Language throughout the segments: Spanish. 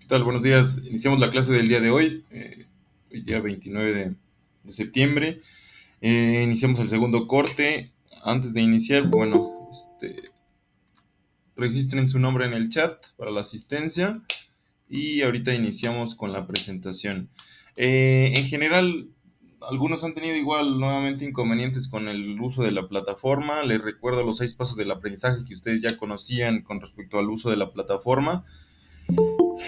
¿Qué tal? Buenos días. Iniciamos la clase del día de hoy, hoy día 29 de septiembre. Iniciamos el segundo corte. Antes de iniciar, bueno, registren su nombre en el chat para la asistencia y ahorita iniciamos con la presentación. En general, algunos han tenido igual nuevamente inconvenientes con el uso de la plataforma. Les recuerdo los 6 pasos del aprendizaje que ustedes ya conocían con respecto al uso de la plataforma.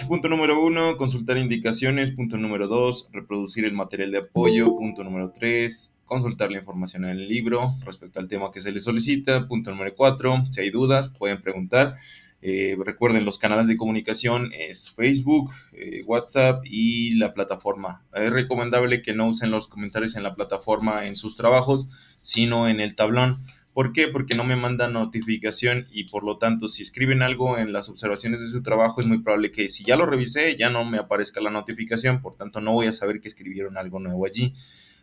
Punto número uno, consultar indicaciones. Punto número dos, reproducir el material de apoyo. Punto número tres, consultar la información en el libro respecto al tema que se les solicita. Punto número cuatro, si hay dudas, pueden preguntar. Recuerden, los canales de comunicación es Facebook, WhatsApp y la plataforma. Es recomendable que no usen los comentarios en la plataforma en sus trabajos, sino en el tablón. ¿Por qué? Porque no me mandan notificación y por lo tanto si escriben algo en las observaciones de su trabajo es muy probable que si ya lo revisé ya no me aparezca la notificación, por tanto no voy a saber que escribieron algo nuevo allí.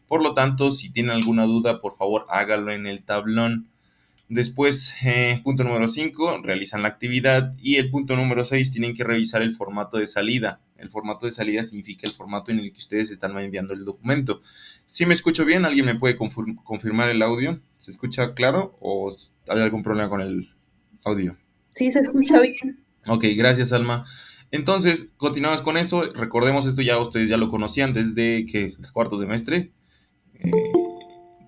Por lo tanto, si tienen alguna duda, por favor hágalo en el tablón. Después, punto número 5, realizan la actividad y el punto número 6, tienen que revisar el formato de salida. El formato de salida significa el formato en el que ustedes están enviando el documento. Si me escucho bien, ¿alguien me puede confirmar el audio? ¿Se escucha claro o hay algún problema con el audio? Sí, se escucha bien. Ok, gracias, Alma. Entonces, continuamos con eso. Recordemos, esto ya ustedes ya lo conocían desde que cuarto semestre, eh,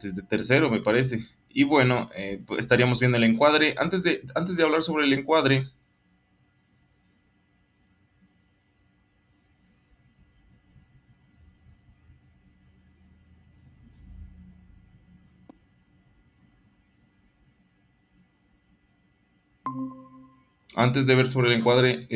desde tercero, me parece. Y bueno, pues estaríamos viendo el encuadre. Antes de hablar sobre el encuadre, antes de ver sobre el encuadre,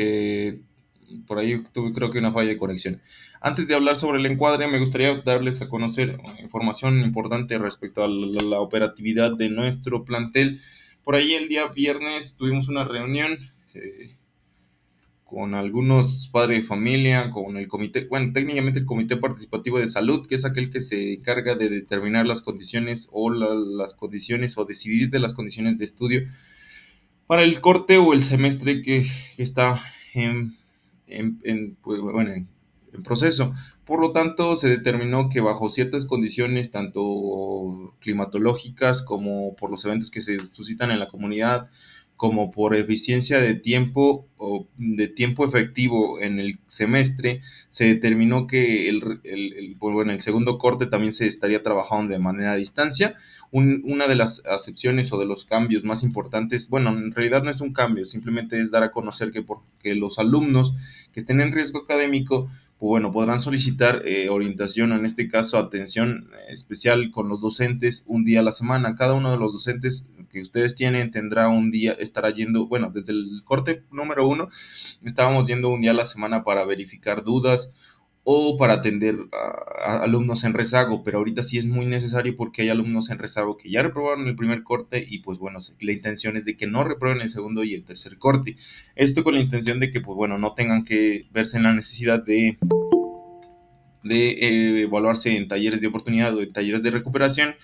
por ahí tuve creo que una falla de conexión. Antes de hablar sobre el encuadre, me gustaría darles a conocer información importante respecto a la operatividad de nuestro plantel. Por ahí el día viernes tuvimos una reunión con algunos padres de familia, con el comité, bueno, técnicamente el comité participativo de salud, que es aquel que se encarga de determinar las condiciones o las condiciones o decidir de las condiciones de estudio para el corte o el semestre que está en, pues, bueno, en proceso. Por lo tanto, se determinó que bajo ciertas condiciones, tanto climatológicas como por los eventos que se suscitan en la comunidad, como por eficiencia de tiempo o de tiempo efectivo en el semestre, se determinó que pues, bueno, el segundo corte también se estaría trabajando de manera a distancia. Una de las acepciones o de los cambios más importantes, bueno, en realidad no es un cambio, simplemente es dar a conocer que porque los alumnos que estén en riesgo académico, pues bueno, podrán solicitar orientación, o en este caso atención especial con los docentes un día a la semana. Cada uno de los docentes que ustedes tienen tendrá un día, estará yendo, bueno, desde el corte número uno, estábamos yendo un día a la semana para verificar dudas o para atender a alumnos en rezago, pero ahorita sí es muy necesario porque hay alumnos en rezago que ya reprobaron el primer corte y pues bueno, la intención es de que no reprueben el segundo y el tercer corte. Esto con la intención de que pues bueno, no tengan que verse en la necesidad de evaluarse en talleres de oportunidad o en talleres de recuperación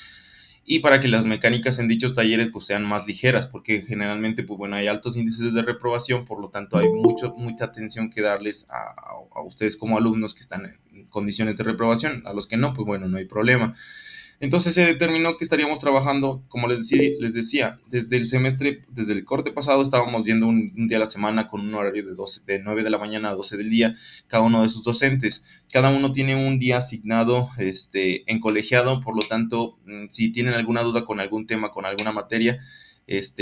y para que las mecánicas en dichos talleres pues sean más ligeras, porque generalmente pues bueno hay altos índices de reprobación, por lo tanto hay mucha atención que darles a ustedes como alumnos que están en condiciones de reprobación. A los que no, pues bueno, no hay problema. Entonces se determinó que estaríamos trabajando, como les decía, desde el semestre, desde el corte pasado estábamos yendo un día a la semana con un horario de 9 de la mañana a 12 del día, cada uno de sus docentes. Cada uno tiene un día asignado en colegiado, por lo tanto, si tienen alguna duda con algún tema, con alguna materia,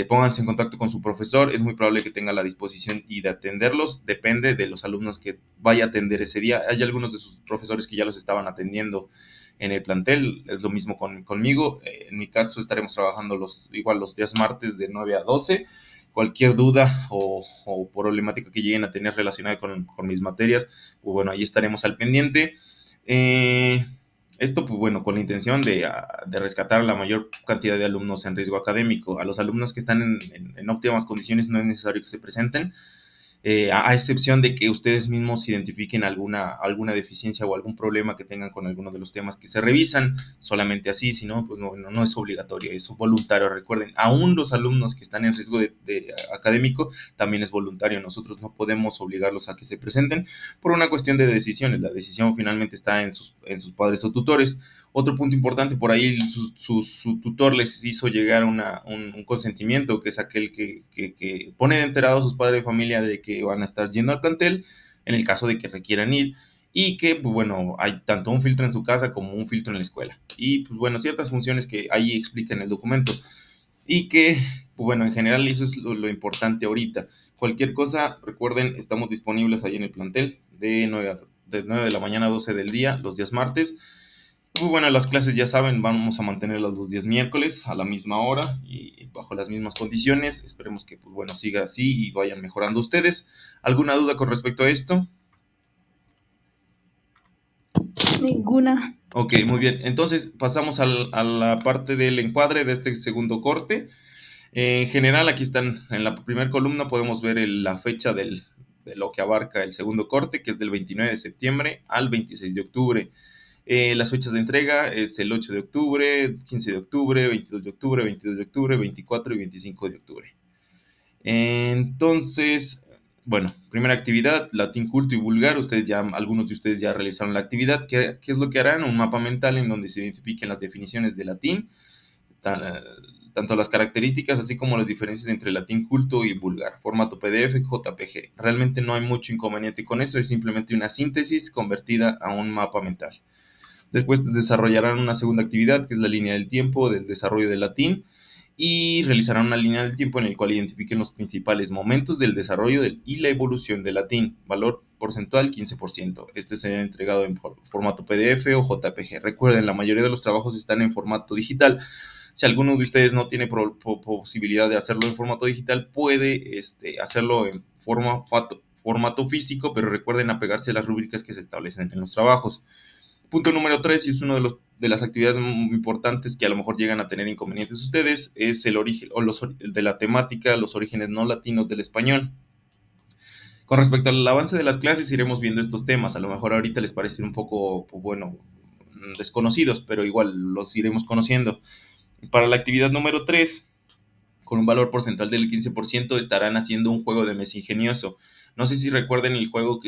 pónganse en contacto con su profesor, es muy probable que tenga la disposición y de atenderlos, depende de los alumnos que vaya a atender ese día. Hay algunos de sus profesores que ya los estaban atendiendo en el plantel, es lo mismo conmigo. En mi caso estaremos trabajando igual los días martes de 9 a 12. Cualquier duda o problemática que lleguen a tener relacionada con mis materias, pues bueno, ahí estaremos al pendiente. Eh, Esto, pues bueno, con la intención de rescatar a la mayor cantidad de alumnos en riesgo académico. A los alumnos que están en óptimas condiciones no es necesario que se presenten. a excepción de que ustedes mismos identifiquen alguna deficiencia o algún problema que tengan con alguno de los temas que se revisan, solamente así, si no, pues no es obligatorio, es voluntario. Recuerden, aún los alumnos que están en riesgo de académico, también es voluntario. Nosotros no podemos obligarlos a que se presenten por una cuestión de decisiones. La decisión finalmente está en sus padres o tutores. Otro punto importante, por ahí su tutor les hizo llegar un consentimiento, que es aquel que pone de enterado a sus padres de familia de que van a estar yendo al plantel, en el caso de que requieran ir, y que, pues bueno, hay tanto un filtro en su casa como un filtro en la escuela. Y, pues bueno, ciertas funciones que ahí explica en el documento. Y que, pues bueno, en general eso es lo importante ahorita. Cualquier cosa, recuerden, estamos disponibles ahí en el plantel de 9 de la mañana a 12 del día, los días martes. Muy bueno, las clases ya saben, vamos a mantenerlas los días miércoles a la misma hora y bajo las mismas condiciones. Esperemos que, pues bueno, siga así y vayan mejorando ustedes. ¿Alguna duda con respecto a esto? Ninguna. Ok, muy bien. Entonces pasamos a la parte del encuadre de este segundo corte. En general, aquí están en la primera columna, podemos ver la fecha de lo que abarca el segundo corte, que es del 29 de septiembre al 26 de octubre. Las fechas de entrega es el 8 de octubre, 15 de octubre, 22 de octubre, 22 de octubre, 24 y 25 de octubre. Entonces, bueno, primera actividad, latín culto y vulgar. Algunos de ustedes ya realizaron la actividad. ¿Qué es lo que harán? Un mapa mental en donde se identifiquen las definiciones de latín, tan, eh, tanto las características así como las diferencias entre latín culto y vulgar, formato PDF, JPG. Realmente no hay mucho inconveniente con eso, es simplemente una síntesis convertida a un mapa mental. Después desarrollarán una segunda actividad, que es la línea del tiempo del desarrollo del latín, y realizarán una línea del tiempo en el cual identifiquen los principales momentos del desarrollo y la evolución del latín. Valor porcentual 15%. Este será entregado en formato PDF o JPG. Recuerden, la mayoría de los trabajos están en formato digital. Si alguno de ustedes no tiene posibilidad de hacerlo en formato digital, puede hacerlo en formato físico, pero recuerden apegarse a las rúbricas que se establecen en los trabajos. Punto número 3, y es uno de las actividades muy importantes que a lo mejor llegan a tener inconvenientes ustedes, es el origen o de la temática, los orígenes no latinos del español. Con respecto al avance de las clases, iremos viendo estos temas. A lo mejor ahorita les parecen un poco, pues bueno, desconocidos, pero igual los iremos conociendo. Para la actividad número 3, con un valor porcentual del 15%, estarán haciendo un juego de mesa ingenioso. No sé si recuerden el juego,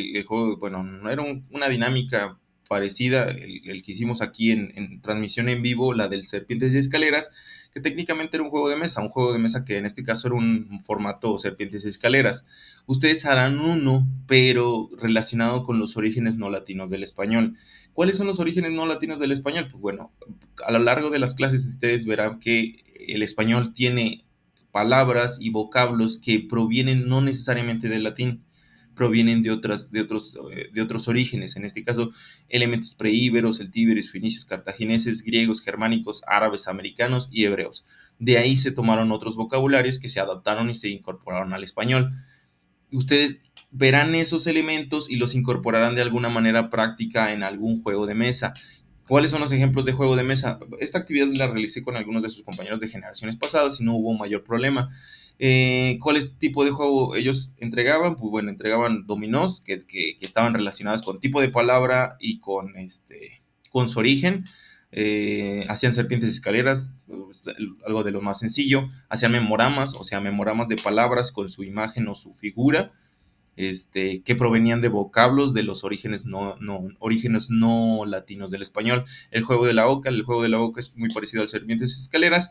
bueno, no era una dinámica parecida, el que hicimos aquí en transmisión en vivo, la del Serpientes y Escaleras, que técnicamente era un juego de mesa que en este caso era un formato Serpientes y Escaleras. Ustedes harán uno, pero relacionado con los orígenes no latinos del español. ¿Cuáles son los orígenes no latinos del español? Pues bueno, a lo largo de las clases ustedes verán que el español tiene palabras y vocablos que provienen no necesariamente del latín, provienen de otros orígenes, en este caso elementos preíberos, celtíberos, fenicios, cartagineses, griegos, germánicos, árabes, americanos y hebreos. De ahí se tomaron otros vocabularios que se adaptaron y se incorporaron al español. Ustedes verán esos elementos y los incorporarán de alguna manera práctica en algún juego de mesa. ¿Cuáles son los ejemplos de juego de mesa? Esta actividad la realicé con algunos de sus compañeros de generaciones pasadas y no hubo mayor problema. ¿Cuál tipo de juego ellos entregaban? Pues bueno, entregaban dominós que estaban relacionados con tipo de palabra y con su origen. Hacían serpientes y escaleras, pues, algo de lo más sencillo. Hacían memoramas, o sea, memoramas de palabras con su imagen o su figura, que provenían de vocablos de los orígenes no latinos del español. El juego de la oca es muy parecido al serpientes y escaleras.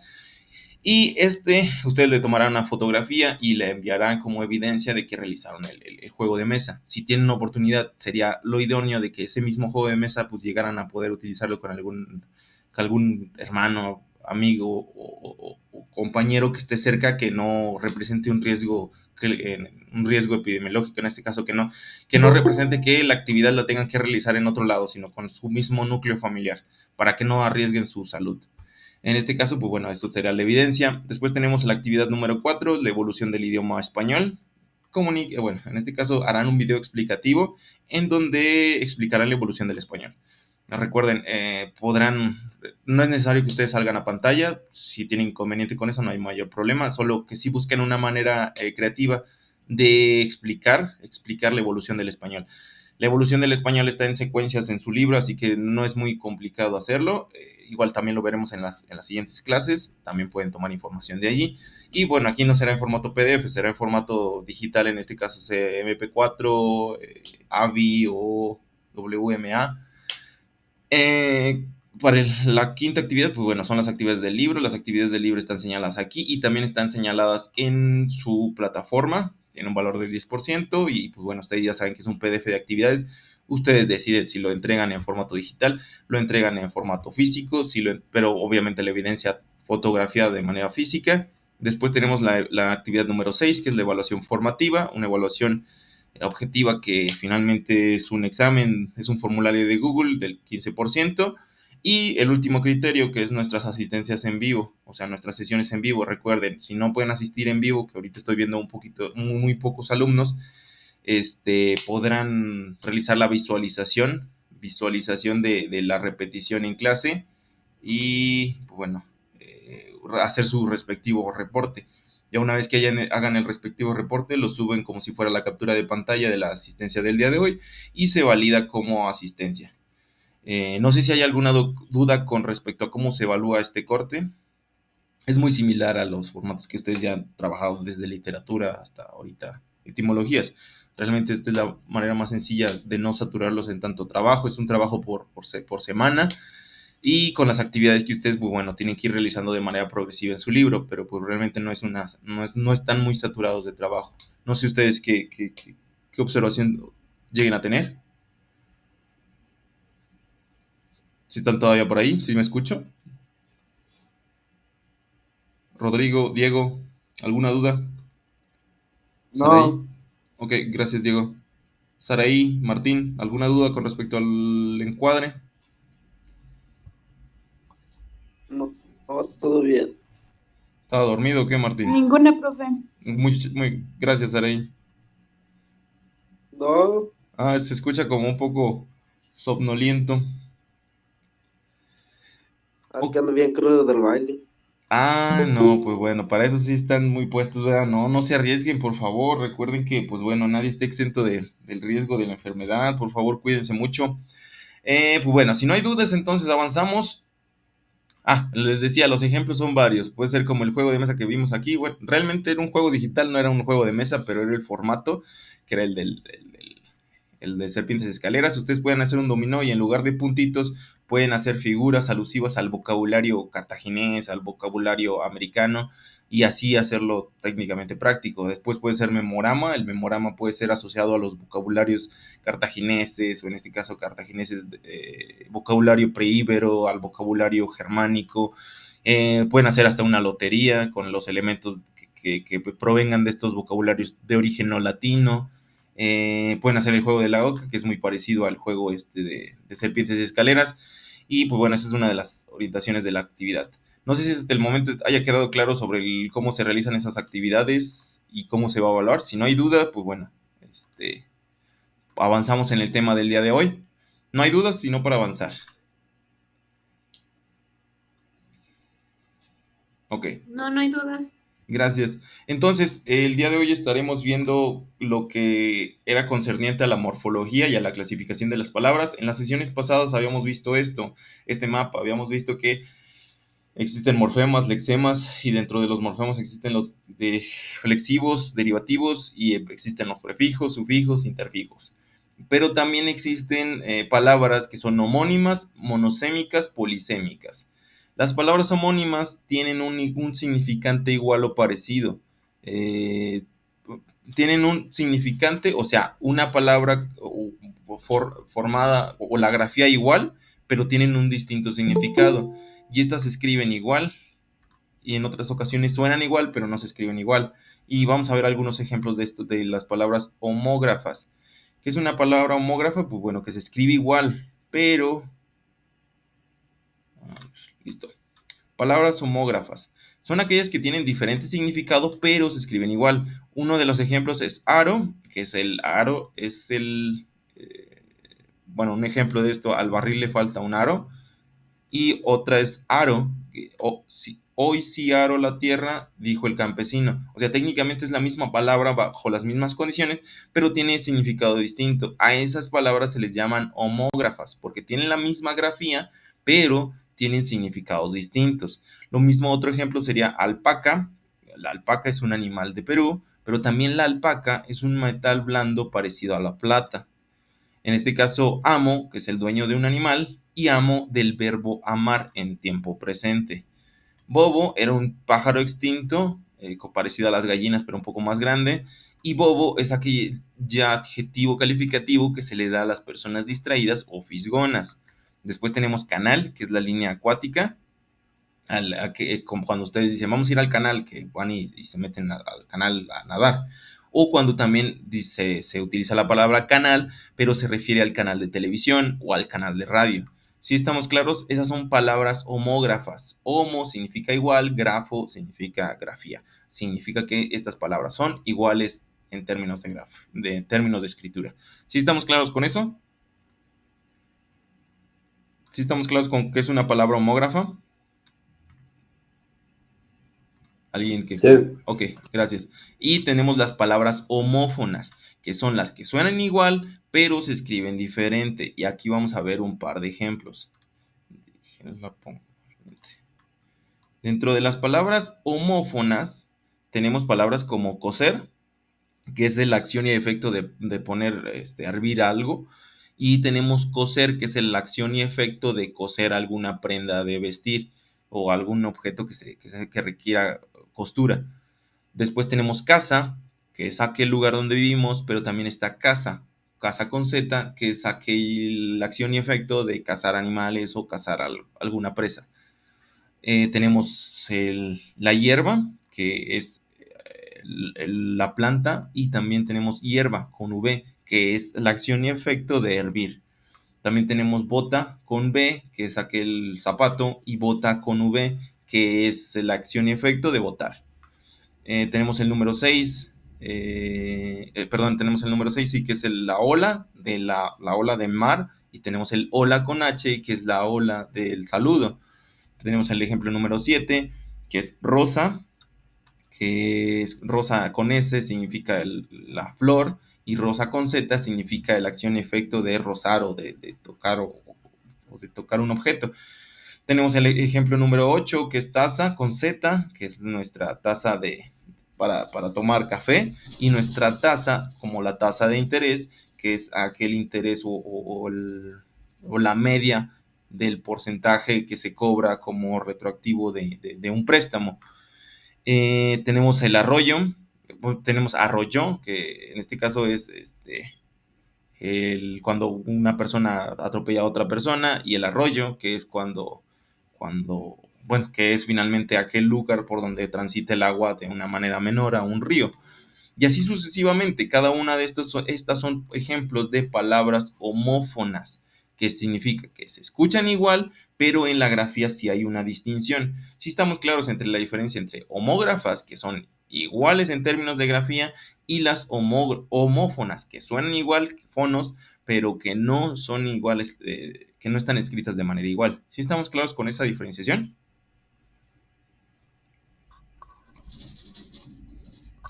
Y ustedes le tomarán una fotografía y le enviarán como evidencia de que realizaron el juego de mesa. Si tienen oportunidad, sería lo idóneo de que ese mismo juego de mesa pues llegaran a poder utilizarlo con algún hermano, amigo o compañero que esté cerca, que no represente un riesgo epidemiológico, en este caso que no represente que la actividad la tengan que realizar en otro lado, sino con su mismo núcleo familiar, para que no arriesguen su salud. En este caso, pues bueno, esto sería la evidencia. Después tenemos la actividad número 4, la evolución del idioma español. Bueno, en este caso harán un video explicativo en donde explicarán la evolución del español. Recuerden, no es necesario que ustedes salgan a pantalla. Si tienen inconveniente con eso, no hay mayor problema. Solo que sí busquen una manera creativa de explicar la evolución del español. La evolución del español está en secuencias en su libro, así que no es muy complicado hacerlo. Igual también lo veremos en las siguientes clases, también pueden tomar información de allí. Y bueno, aquí no será en formato PDF, será en formato digital, en este caso MP4, AVI o WMA. Eh, para la quinta actividad, pues bueno, son las actividades del libro. Las actividades del libro están señaladas aquí y también están señaladas en su plataforma. Tiene un valor del 10% y pues bueno, ustedes ya saben que es un PDF de actividades. Ustedes deciden si lo entregan en formato digital, lo entregan en formato físico, pero obviamente la evidencia fotografiada de manera física. Después tenemos la actividad número 6, que es la evaluación formativa, una evaluación objetiva que finalmente es un examen, es un formulario de Google del 15%. Y el último criterio, que es nuestras asistencias en vivo, o sea, nuestras sesiones en vivo. Recuerden, si no pueden asistir en vivo, que ahorita estoy viendo un poquito, muy pocos alumnos, podrán realizar la visualización de la repetición en clase y, bueno, hacer su respectivo reporte. Ya una vez que hagan el respectivo reporte, lo suben como si fuera la captura de pantalla de la asistencia del día de hoy y se valida como asistencia. No sé si hay alguna duda con respecto a cómo se evalúa este corte. Es muy similar a los formatos que ustedes ya han trabajado desde literatura hasta ahorita etimologías. Realmente esta es la manera más sencilla de no saturarlos en tanto trabajo. Es un trabajo por semana y con las actividades que ustedes, pues, bueno, tienen que ir realizando de manera progresiva en su libro, pero pues realmente no están muy saturados de trabajo. No sé ustedes qué observación lleguen a tener. Si están todavía por ahí, si me escucho. Rodrigo, Diego, ¿alguna duda? Saraí. No, Ok, gracias, Diego. Saraí, Martín, ¿alguna duda con respecto al encuadre? no, no, todo bien. ¿Estaba dormido o qué, Martín? Ninguna, profe. Muy gracias, Saraí. No, Ah, se escucha como un poco somnoliento. es que O- ando bien crudo del baile. Ah, no, pues bueno, para eso sí están muy puestos, ¿verdad? No se arriesguen, por favor. Recuerden que, pues bueno, nadie está exento del riesgo de la enfermedad. Por favor, cuídense mucho. Pues bueno, si no hay dudas, entonces avanzamos. Ah, les decía, los ejemplos son varios. Puede ser como el juego de mesa que vimos aquí. Bueno, realmente era un juego digital, no era un juego de mesa, pero era el formato, que era el de serpientes escaleras. Ustedes pueden hacer un dominó y en lugar de puntitos pueden hacer figuras alusivas al vocabulario cartaginés, al vocabulario americano y así hacerlo técnicamente práctico. Después puede ser memorama, el memorama puede ser asociado a los vocabularios cartagineses o en este caso cartagineses, vocabulario preíbero, al vocabulario germánico. Pueden hacer hasta una lotería con los elementos que provengan de estos vocabularios de origen no latino. Pueden hacer el juego de la oca, que es muy parecido al juego de serpientes y escaleras. Y pues bueno, esa es una de las orientaciones de la actividad. No sé si hasta el momento haya quedado claro sobre cómo se realizan esas actividades y cómo se va a evaluar. Si no hay duda, pues bueno, avanzamos en el tema del día de hoy. No hay dudas, sino para avanzar. Ok. No, no hay dudas. Gracias. Entonces, el día de hoy estaremos viendo lo que era concerniente a la morfología y a la clasificación de las palabras. En las sesiones pasadas habíamos visto este mapa, habíamos visto que existen morfemas, lexemas y dentro de los morfemas existen los flexivos, derivativos y existen los prefijos, sufijos, interfijos. Pero también existen palabras que son homónimas, monosémicas, polisémicas. Las palabras homónimas tienen un significante igual o parecido. Eh, Tienen un significante, o sea, una palabra formada o la grafía igual, pero tienen un distinto significado. Y estas se escriben igual y en otras ocasiones suenan igual, pero no se escriben igual. Y vamos a ver algunos ejemplos de esto, de las palabras homógrafas. ¿Qué es una palabra homógrafa? Pues bueno, que se escribe igual, pero... Listo. Palabras homógrafas. Son aquellas que tienen diferente significado, pero se escriben igual. Uno de los ejemplos es aro, que es el aro, es bueno, un ejemplo de esto, al barril le falta un aro. Y otra es aro, hoy sí aro la tierra, dijo el campesino. O sea, técnicamente es la misma palabra bajo las mismas condiciones, pero tiene significado distinto. A esas palabras se les llaman homógrafas, porque tienen la misma grafía, pero tienen significados distintos. Lo mismo, otro ejemplo sería alpaca. La alpaca es un animal de Perú, pero también la alpaca es un metal blando parecido a la plata. En este caso, amo, que es el dueño de un animal, y amo del verbo amar en tiempo presente. Bobo era un pájaro extinto, parecido a las gallinas, pero un poco más grande. Y bobo es aquel ya adjetivo calificativo que se le da a las personas distraídas o fisgonas. Después tenemos canal, que es la línea acuática. Como cuando ustedes dicen, vamos a ir al canal, que van y se meten al canal a nadar. O cuando también se utiliza la palabra canal, pero se refiere al canal de televisión o al canal de radio. Si estamos claros, esas son palabras homógrafas. Homo significa igual, grafo significa grafía. Significa que estas palabras son iguales en términos de términos de escritura. ¿Sí estamos claros con eso? ¿Sí estamos claros con qué es una palabra homógrafa? Alguien que... Sí. Ok, gracias. Y tenemos las palabras homófonas, que son las que suenan igual, pero se escriben diferente. Y aquí vamos a ver un par de ejemplos. Dentro de las palabras homófonas, tenemos palabras como coser, que es la acción y efecto de poner, hervir algo. Y tenemos coser, que es la acción y efecto de coser alguna prenda de vestir o algún objeto que requiera costura. Después tenemos casa, que es aquel lugar donde vivimos, pero también está casa, casa con Z, que es la acción y efecto de cazar animales o cazar alguna presa. Tenemos la hierba, que es la planta, y también tenemos hierba con V, que es la acción y efecto de hervir. También tenemos bota con B, que es aquel zapato, y bota con V, que es la acción y efecto de botar. Tenemos el número 6, tenemos el número 6, sí, que es la ola, la ola de mar, y tenemos el hola con H, que es la ola del saludo. Tenemos el ejemplo número 7, que es rosa, que es rosa con S, significa la flor, y rosa con Z significa la acción y efecto de rozar o de tocar o de tocar un objeto. Tenemos el ejemplo número 8, que es taza con Z, que es nuestra taza para tomar café, y nuestra tasa como la tasa de interés, que es aquel interés o la media del porcentaje que se cobra como retroactivo de un préstamo. Tenemos el arroyo, tenemos arroyo, que en este caso es cuando una persona atropella a otra persona, y el arroyo, que es bueno, que es finalmente aquel lugar por donde transita el agua de una manera menor a un río. Y así sucesivamente, cada una de estas son ejemplos de palabras homófonas, que significa que se escuchan igual, pero en la grafía sí hay una distinción. Sí estamos claros entre la diferencia entre homógrafas, que son iguales en términos de grafía, y las homófonas, que suenan igual que fonos, pero que no son iguales, que no están escritas de manera igual. ¿Sí estamos claros con esa diferenciación?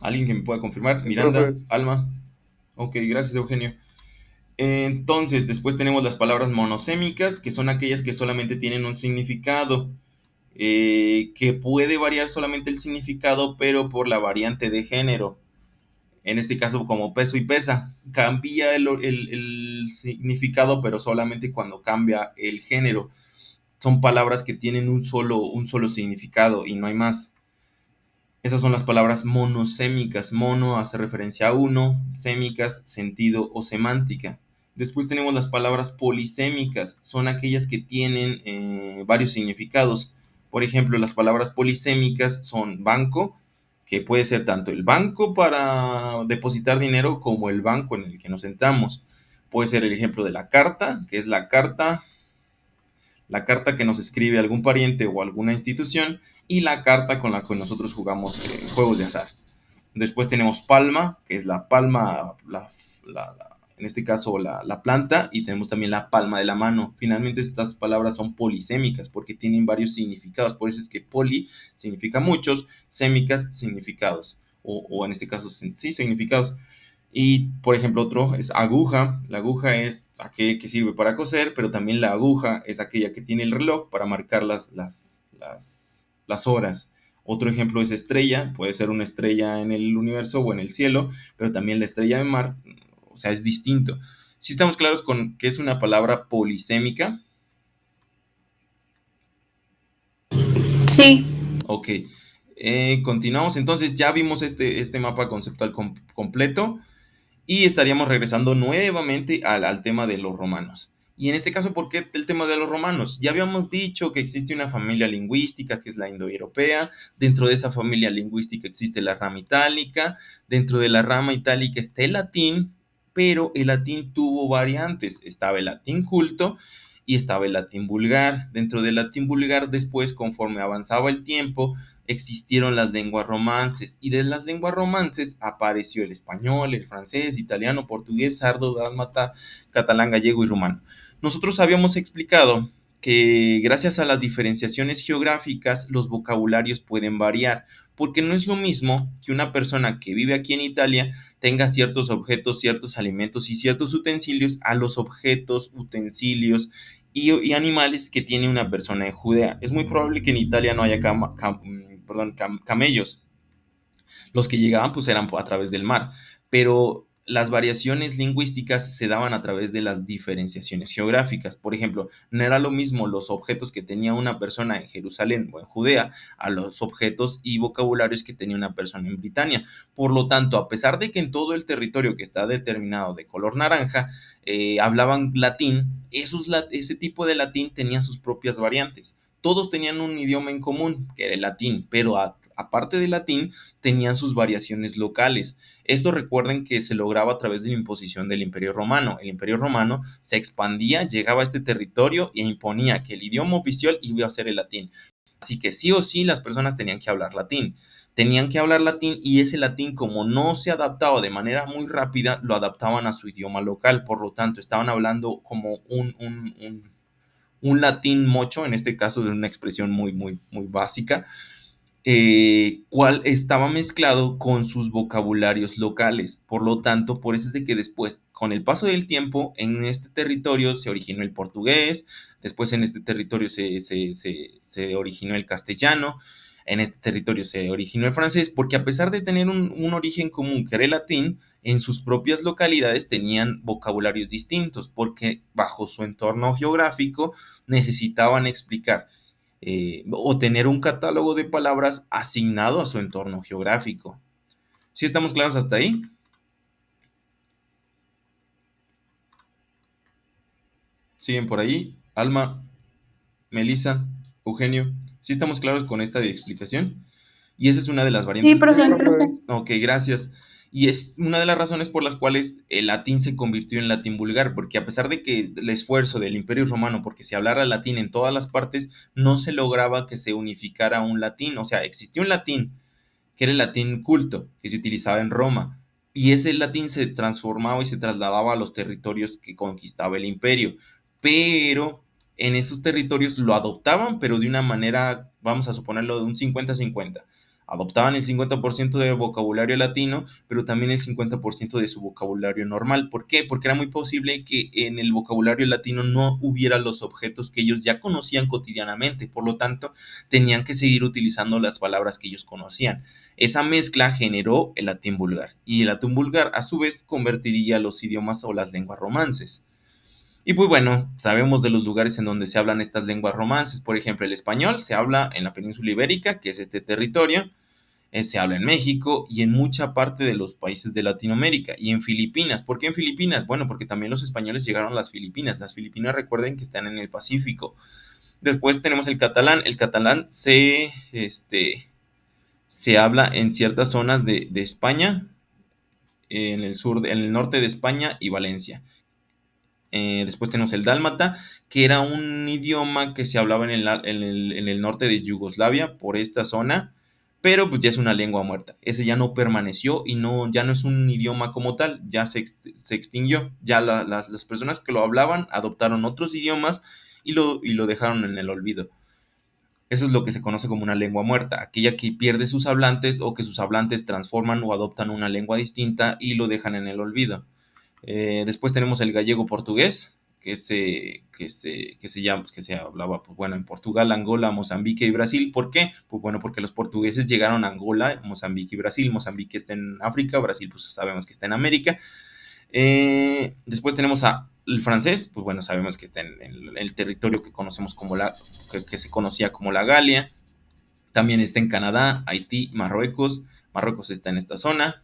¿Alguien que me pueda confirmar? Miranda, profe. Alma. Ok, gracias, Eugenio. Entonces, después tenemos las palabras monosémicas, que son aquellas que solamente tienen un significado, que puede variar solamente el significado, pero por la variante de género. En este caso, como peso y pesa, cambia el significado, pero solamente cuando cambia el género. Son palabras que tienen un solo significado y no hay más. Esas son las palabras monosémicas. Mono hace referencia a uno, sémicas, sentido o semántica. Después tenemos las palabras polisémicas. Son aquellas que tienen varios significados. Por ejemplo, las palabras polisémicas son banco, que puede ser tanto el banco para depositar dinero como el banco en el que nos sentamos. Puede ser el ejemplo de la carta, que es la carta que nos escribe algún pariente o alguna institución, y la carta con la que nosotros jugamos juegos de azar. Después tenemos palma, que es la palma en este caso la planta, y tenemos también la palma de la mano. Finalmente estas palabras son polisémicas porque tienen varios significados, por eso es que poli significa muchos, sémicas significados, o en este caso sí, significados. Y por ejemplo otro es aguja. La aguja es aquella que sirve para coser, pero también la aguja es aquella que tiene el reloj para marcar las horas. Otro ejemplo es estrella, puede ser una estrella en el universo o en el cielo, pero también la estrella de mar, o sea, es distinto. Si estamos claros con que es una palabra polisémica. Sí. Ok, continuamos. Entonces ya vimos este mapa conceptual completo. Y estaríamos regresando nuevamente al tema de los romanos. Y en este caso, ¿por qué el tema de los romanos? Ya habíamos dicho que existe una familia lingüística que es la indoeuropea. Dentro de esa familia lingüística existe la rama itálica. Dentro de la rama itálica está el latín, pero el latín tuvo variantes. Estaba el latín culto y estaba el latín vulgar. Dentro del latín vulgar, después, conforme avanzaba el tiempo, existieron las lenguas romances, y de las lenguas romances apareció el español, el francés, italiano, portugués, sardo, dálmata, catalán, gallego y rumano. Nosotros habíamos explicado que gracias a las diferenciaciones geográficas los vocabularios pueden variar, porque no es lo mismo que una persona que vive aquí en Italia tenga ciertos objetos, ciertos alimentos y ciertos utensilios a los objetos, utensilios y animales que tiene una persona en Judea. Es muy probable que en Italia no haya camellos. Los que llegaban pues eran a través del mar, pero las variaciones lingüísticas se daban a través de las diferenciaciones geográficas. Por ejemplo, no era lo mismo los objetos que tenía una persona en Jerusalén o en Judea a los objetos y vocabularios que tenía una persona en Britania. Por lo tanto, a pesar de que en todo el territorio que está determinado de color naranja hablaban latín, ese tipo de latín tenía sus propias variantes. Todos tenían un idioma en común, que era el latín, pero aparte del latín, tenían sus variaciones locales. Esto recuerden que se lograba a través de la imposición del Imperio Romano. El Imperio Romano se expandía, llegaba a este territorio e imponía que el idioma oficial iba a ser el latín. Así que sí o sí las personas tenían que hablar latín. Tenían que hablar latín, y ese latín, como no se adaptaba de manera muy rápida, lo adaptaban a su idioma local. Por lo tanto, estaban hablando como un latín mocho, en este caso de una expresión muy, muy, muy básica, cual estaba mezclado con sus vocabularios locales. Por lo tanto, por eso es de que después, con el paso del tiempo, en este territorio se originó el portugués, después en este territorio se originó el castellano, en este territorio se originó el francés, porque a pesar de tener un origen común que era el latín, en sus propias localidades tenían vocabularios distintos, porque bajo su entorno geográfico necesitaban explicar o tener un catálogo de palabras asignado a su entorno geográfico. ¿Sí estamos claros hasta ahí? ¿Siguen por ahí? Alma, Melissa, Eugenio, ¿sí estamos claros con esta explicación? Y esa es una de las Sí, variantes. profe. Ok, gracias. Y es una de las razones por las cuales el latín se convirtió en latín vulgar, porque a pesar de que el esfuerzo del Imperio Romano porque se hablara latín en todas las partes, no se lograba que se unificara un latín. O sea, existió un latín, que era el latín culto, que se utilizaba en Roma, y ese latín se transformaba y se trasladaba a los territorios que conquistaba el imperio, pero en esos territorios lo adoptaban, pero de una manera, vamos a suponerlo, de un 50-50. Adoptaban el 50% de vocabulario latino, pero también el 50% de su vocabulario normal. ¿Por qué? Porque era muy posible que en el vocabulario latino no hubiera los objetos que ellos ya conocían cotidianamente. Por lo tanto, tenían que seguir utilizando las palabras que ellos conocían. Esa mezcla generó el latín vulgar, y el latín vulgar a su vez convertiría los idiomas o las lenguas romances. Y pues bueno, sabemos de los lugares en donde se hablan estas lenguas romances. Por ejemplo, el español se habla en la península ibérica, que es este territorio. Se habla en México y en mucha parte de los países de Latinoamérica y en Filipinas. ¿Por qué en Filipinas? Bueno, porque también los españoles llegaron a las Filipinas. Las Filipinas, recuerden que están en el Pacífico. Después tenemos el catalán. El catalán se habla en ciertas zonas de España, en el sur, en el norte de España y Valencia. Después tenemos el dálmata, que era un idioma que se hablaba en el norte de Yugoslavia, por esta zona. pero pues ya es una lengua muerta. Ese ya no permaneció y no, ya no es un idioma como tal, ya se extinguió. Ya las personas que lo hablaban adoptaron otros idiomas y lo dejaron en el olvido. Eso es lo que se conoce como una lengua muerta, aquella que pierde sus hablantes o que sus hablantes transforman o adoptan una lengua distinta y lo dejan en el olvido. Después tenemos el gallego portugués, que se hablaba, pues bueno, en Portugal, Angola, Mozambique y Brasil. ¿Por qué? Pues bueno, porque los portugueses llegaron a Angola, Mozambique y Brasil. Mozambique está en África, Brasil pues sabemos que está en América. Después tenemos el francés, pues bueno, sabemos que está en el territorio que conocemos como que se conocía como la Galia. También está en Canadá, Haití, Marruecos. Marruecos está en esta zona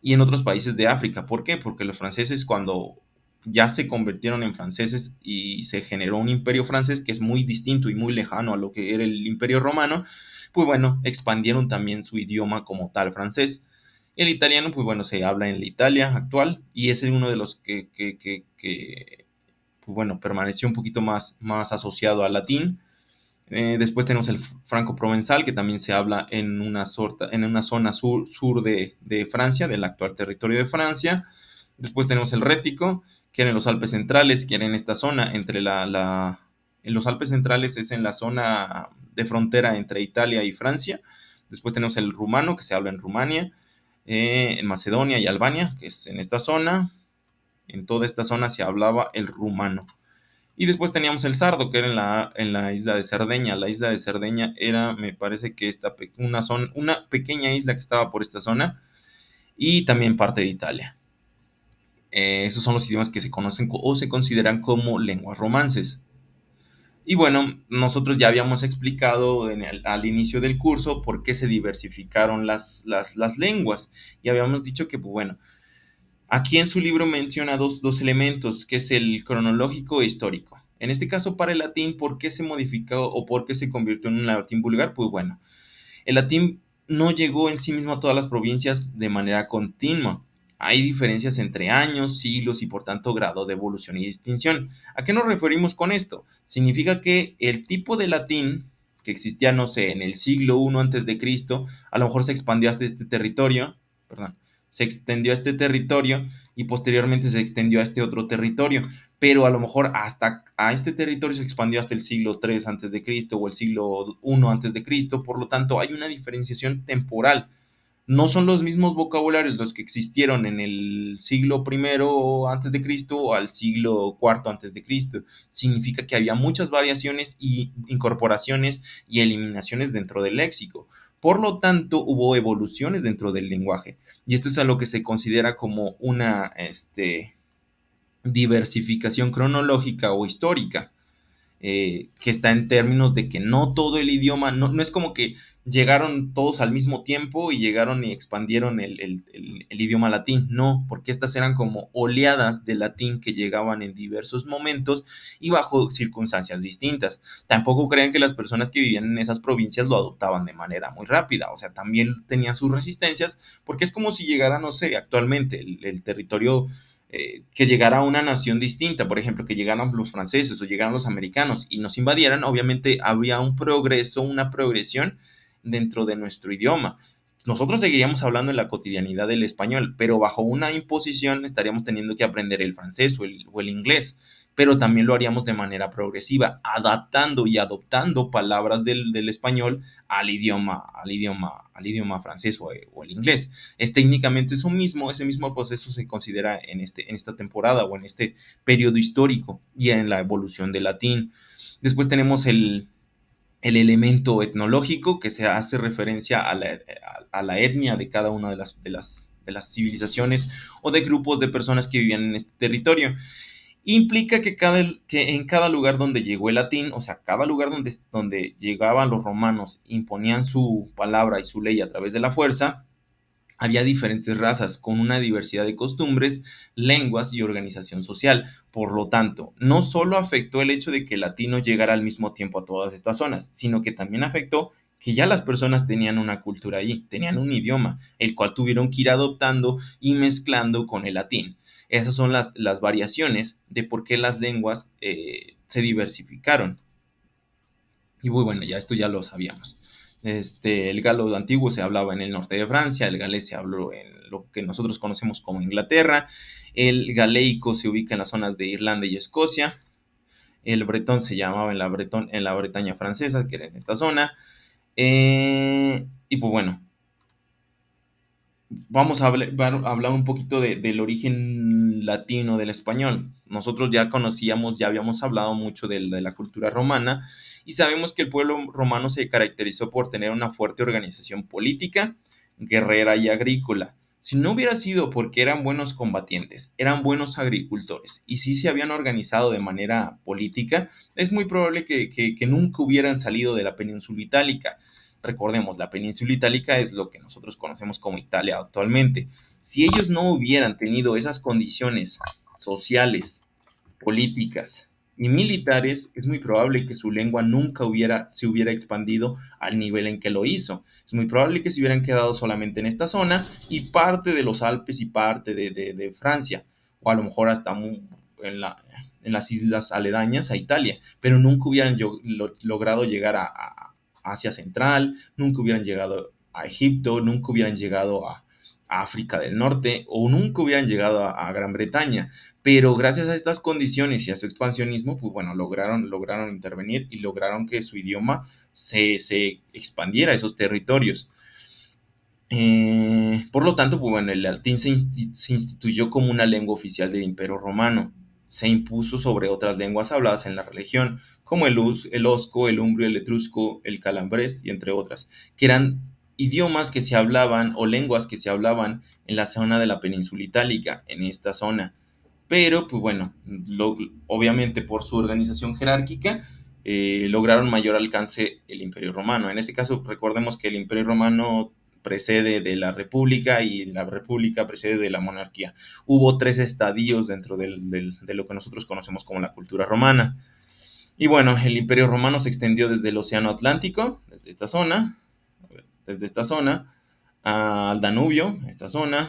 y en otros países de África. ¿Por qué? Porque los franceses cuando ya se convirtieron en franceses y se generó un imperio francés que es muy distinto y muy lejano a lo que era el imperio romano, pues bueno, expandieron también su idioma como tal francés. El italiano, pues bueno, se habla en la Italia actual y es uno de los pues bueno, permaneció un poquito más asociado al latín. Después tenemos el franco-provenzal, que también se habla en una zona sur de Francia, del actual territorio de Francia. Después tenemos el rético, que era en los Alpes centrales, que era en esta zona, en los Alpes centrales es en la zona de frontera entre Italia y Francia. Después tenemos el rumano, que se habla en Rumania, en Macedonia y Albania, que es en esta zona. En toda esta zona se hablaba el rumano. Y después teníamos el sardo, que era en la isla de Cerdeña. La isla de Cerdeña era, me parece que una pequeña isla que estaba por esta zona y también parte de Italia. Esos son los idiomas que se conocen o se consideran como lenguas romances. Y bueno, nosotros ya habíamos explicado al inicio del curso por qué se diversificaron las lenguas. Y habíamos dicho que, pues bueno, aquí en su libro menciona dos elementos, que es el cronológico e histórico. En este caso, para el latín, ¿por qué se modificó o por qué se convirtió en un latín vulgar? Pues bueno, el latín no llegó en sí mismo a todas las provincias de manera continua. Hay diferencias entre años, siglos y por tanto grado de evolución y distinción. ¿A qué nos referimos con esto? Significa que el tipo de latín que existía, no sé, en el siglo I antes de Cristo, a lo mejor se expandió hasta este territorio, perdón, se extendió a este territorio y posteriormente se extendió a este otro territorio, pero a lo mejor hasta a este territorio se expandió hasta el siglo III antes de Cristo o el siglo I antes de Cristo, por lo tanto hay una diferenciación temporal. No son los mismos vocabularios los que existieron en el siglo I antes de Cristo o al siglo IV antes de Cristo. Significa que había muchas variaciones y incorporaciones y eliminaciones dentro del léxico. Por lo tanto, hubo evoluciones dentro del lenguaje. Y esto es a lo que se considera como una diversificación cronológica o histórica, que está en términos de que no todo el idioma, no es como que llegaron todos al mismo tiempo y llegaron y expandieron el idioma latín, no, porque estas eran como oleadas de latín que llegaban en diversos momentos y bajo circunstancias distintas. Tampoco crean que las personas que vivían en esas provincias lo adoptaban de manera muy rápida, o sea, también tenían sus resistencias, porque es como si llegara, no sé, actualmente el territorio, que llegara a una nación distinta, por ejemplo, que llegaran los franceses o llegaran los americanos y nos invadieran, obviamente habría un progreso, una progresión dentro de nuestro idioma. Nosotros seguiríamos hablando en la cotidianidad del español, pero bajo una imposición estaríamos teniendo que aprender el francés o el inglés, pero también lo haríamos de manera progresiva, adaptando y adoptando palabras del español al idioma francés o el inglés. Es técnicamente eso mismo, ese mismo proceso se considera en esta temporada o en este periodo histórico y en la evolución del latín. Después tenemos el elemento etnológico, que se hace referencia a la etnia de cada una de las civilizaciones o de grupos de personas que vivían en este territorio. Implica que en cada lugar donde llegó el latín, o sea, cada lugar donde llegaban los romanos, imponían su palabra y su ley a través de la fuerza, había diferentes razas con una diversidad de costumbres, lenguas y organización social. Por lo tanto, no solo afectó el hecho de que el latino llegara al mismo tiempo a todas estas zonas, sino que también afectó que ya las personas tenían una cultura allí, tenían un idioma, el cual tuvieron que ir adoptando y mezclando con el latín. Esas son las variaciones de por qué las lenguas se diversificaron. Y muy bueno, ya esto ya lo sabíamos. El galo antiguo se hablaba en el norte de Francia, el galés se habló en lo que nosotros conocemos como Inglaterra, el galéico se ubica en las zonas de Irlanda y Escocia, el bretón se llamaba en la Bretaña francesa, que era en esta zona, y pues bueno, vamos a hablar un poquito del origen latino del español. Nosotros ya conocíamos, ya habíamos hablado mucho de la cultura romana y sabemos que el pueblo romano se caracterizó por tener una fuerte organización política, guerrera y agrícola. Si no hubiera sido porque eran buenos combatientes, eran buenos agricultores y sí se habían organizado de manera política, es muy probable que nunca hubieran salido de la península itálica. Recordemos, la península itálica es lo que nosotros conocemos como Italia actualmente. Si ellos no hubieran tenido esas condiciones sociales, políticas y militares, es muy probable que su lengua nunca se hubiera expandido al nivel en que lo hizo. Es muy probable que se hubieran quedado solamente en esta zona y parte de los Alpes y parte de Francia, o a lo mejor hasta en las islas aledañas a Italia, pero nunca hubieran logrado llegar a Asia Central, nunca hubieran llegado a Egipto, nunca hubieran llegado a África del Norte o nunca hubieran llegado a Gran Bretaña. Pero gracias a estas condiciones y a su expansionismo, pues bueno, lograron intervenir y lograron que su idioma se expandiera a esos territorios. Por lo tanto, pues bueno, el latín se instituyó como una lengua oficial del Imperio Romano. Se impuso sobre otras lenguas habladas en la región, como el osco, el umbrio, el etrusco, el calambrés y entre otras, que eran idiomas que se hablaban o lenguas que se hablaban en la zona de la península itálica, en esta zona. Pero, pues bueno, obviamente por su organización jerárquica, lograron mayor alcance el Imperio Romano. En este caso, recordemos que el Imperio Romano precede de la República y la República precede de la monarquía. Hubo tres estadios dentro de lo que nosotros conocemos como la cultura romana. Y bueno, el Imperio Romano se extendió desde el Océano Atlántico, desde esta zona, al Danubio, esta zona,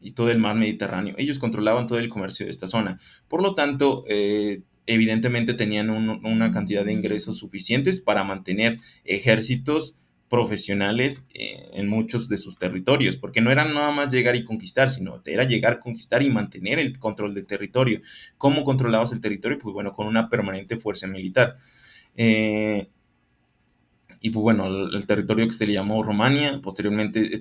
y todo el mar Mediterráneo. Ellos controlaban todo el comercio de esta zona. Por lo tanto, evidentemente tenían una cantidad de ingresos suficientes para mantener ejércitos profesionales en muchos de sus territorios, porque no era nada más llegar y conquistar, sino era llegar, conquistar y mantener el control del territorio. ¿Cómo controlabas el territorio? Pues bueno, con una permanente fuerza militar. Y pues bueno, el territorio que se le llamó Romania, posteriormente